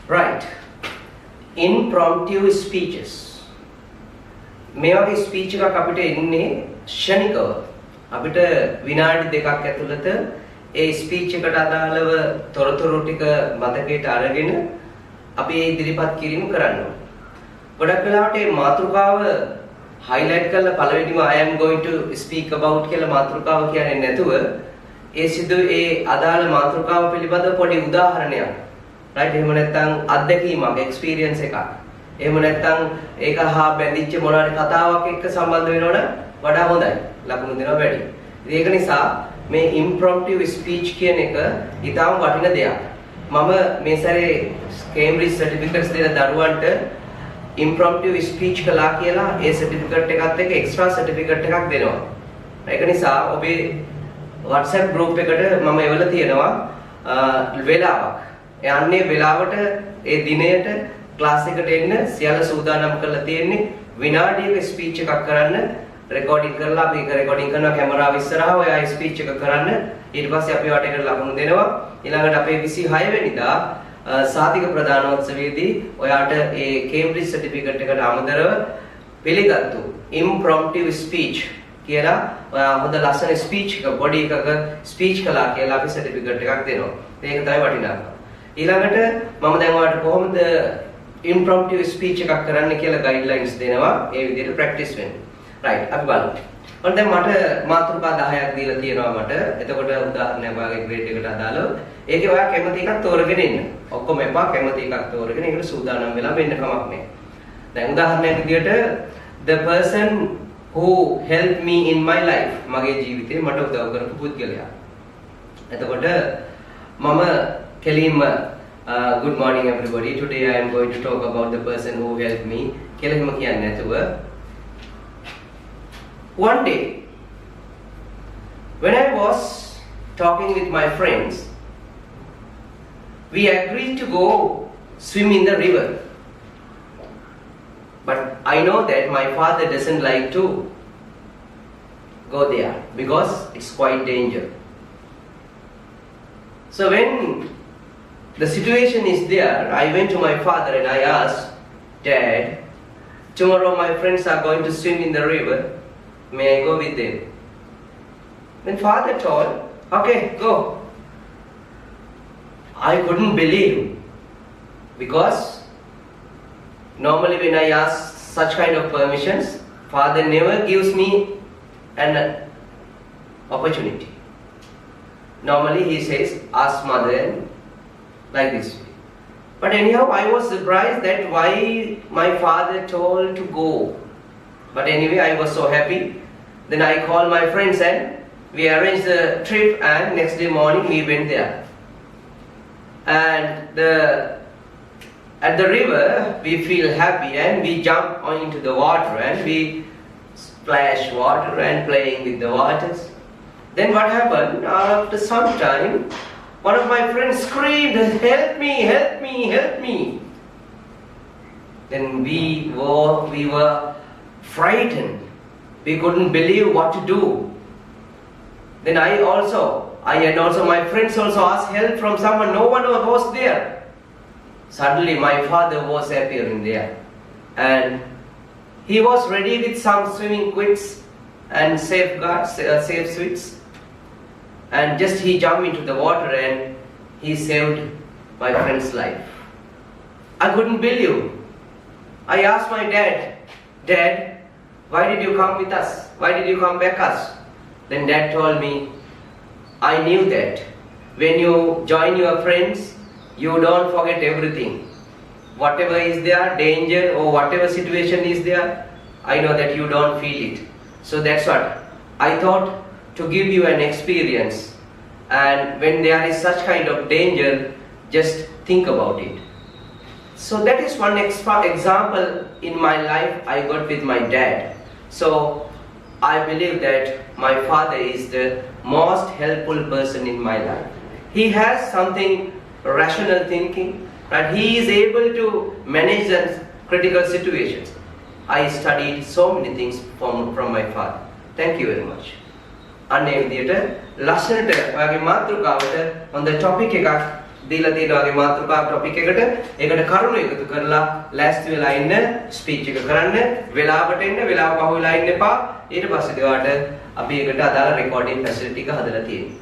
Right. Impromptu speeches. මේ වගේ speech එකක් අපිට එන්නේ ෂණිකව. අපිට විනාඩි දෙකක් ඇතුළත ඒ ස්පීච් එකට අදාළව තොරතුරු ටික මතකයට අරගෙන අපි ඒ ඉදිරිපත් කිරීම කරන්න ඕනේ. ගොඩක් වෙලාවට මේ මාතෘකාව highlight කරලා පළවෙනිම I am going to speak about කියලා මාතෘකාව කියන්නේ නැතුව ඒ අදාළ මාතෘකාව පිළිබඳව පොඩි උදාහරණයක්. right එහෙම නැත්නම් අත්දැකීමක් experience එකක්. එහෙම නැත්නම් ඒක හා බැඳිච්ච මොනවාරි කතාවක් එක්ක සම්බන්ධ වෙනවනම් වඩා හොඳයි. ලකුණු දෙනවා වැඩි. ඒක නිසා මේ impromptu speech කියන එක ඊටාම වටින දෙයක්. මම මේ සැරේ Cambridge certificates දෙන දරුවන්ට impromptu speech කළා කියලා ඒ certificate එකත් එක්ක extra certificate එකක් දෙනවා. ඒක නිසා ඔබේ WhatsApp group එකට මම එවලා තියෙනවා වෙලාවක්. යන්නේ වෙලාවට ඒ දිනයට ක්ලාස් එකට එන්න සියල්ල සූදානම් කරලා තියෙන්නේ විනාඩියක ස්පීච් එකක් කරන්න රෙකෝඩින් කරලා අපි ඒක රෙකෝඩින් කරනවා කැමරාව ඉස්සරහා ඔයා ස්පීච් එක කරන්න ඊට පස්සේ අපි වටේකට ලකුණු දෙනවා ඊළඟට අපේ 26 වෙනිදා සාතික ප්‍රදානෝත්සවයේදී ඔයාට ඒ කේම්බ්‍රිජ් සර්ටිෆිකේට් එකට අමතරව පිළිගත්තු impromptu speech කියලා ඔයා හොඳ ලස්සන ස්පීච් එක බොඩි එකක ස්පීච් කළා කියලා අපි සර්ටිෆිකේට් එකක් දෙනවා ඒක තමයි වටිනාකම ඊළඟට මම දැන් ඔයාලට කොහොමද impromptu speech එකක් කරන්න කියලා guidelines දෙනවා ඒ විදිහට practice වෙන්න. right අපි බලමු. ඔන්න දැන් මට මාතෘකා 10ක් දීලා තියෙනවා මට. එතකොට උදාහරණයක් වාගේ grade එකට අදාළව ඒකේ ඔයා කැමති එකක් තෝරගෙන ඉන්න. ඔක්කොම එපා කැමති එකක් තෝරගෙන ඒකට සූදානම් වෙලා වෙන්න කමක් නැහැ. දැන් උදාහරණයක් විදිහට the person who helped me in my life මගේ ජීවිතේ මට උදව් කරපු පුද්ගලයා. එතකොට මම කෙලින්ම good morning everybody. Today I am going to talk about the person who helped me. කියලා හිම කියන්නේ නැතුව one day when I was talking with my friends we agreed to go swim in the river. But I know that my father doesn't like to go there because it's quite dangerous. So when the situation is there, I went to my father and I asked, Dad, tomorrow my friends are going to swim in the river. May I go with them? Then father told, okay, go. I couldn't believe because normally when I ask such kind of permissions, father never gives me an opportunity. Normally he says, ask mother and like this. But anyhow, I was surprised that why my father told to go. But anyway, I was so happy. Then I called my friends and we arranged the trip and next day morning we went there. And at the river, we feel happy and we jump into the water and we splash water and playing with the waters. Then what happened? After some time, one of my friends screamed, help me, help me, help me. Then we were frightened. We couldn't believe what to do. Then I and also my friends also asked help from someone. No one was there. Suddenly my father was appearing there. And he was ready with some swimming quits and safeguards, safe suits. And just he jumped into the water and he saved my friend's life. I couldn't believe. I asked my dad, Dad, why did you come with us? Why did you come back us? Then Dad told me, I knew that when you join your friends, you don't forget everything. Whatever is there, danger or whatever situation is there, I know that you don't feel it. So that's what I thought, to give you an experience, and when there is such kind of danger, just think about it. So that is one example in my life I got with my dad. So I believe that my father is the most helpful person in my life. He has something rational thinking, and he is able to manage the critical situations. I studied so many things from my father. Thank you very much. අන්න ඒ විදිහට ලස්සනට ඔයාගේ මාතෘකාවට හොඳ topic එකක් දීලා තියෙනවා වගේ මාතෘකා ටොපික් එකට. ඒකට කරුණු එකතු කරලා ලෑස්ති වෙලා ඉන්න ස්පීච් එක කරන්න. වෙලාවට එන්න, වෙලාව පහු වෙලා ඉන්න එපා. ඊට පස්සේ ඒවට අපි ඒකට අදාළ රෙකෝඩින් ෆැසිලිටි එක හදලා තියෙනවා.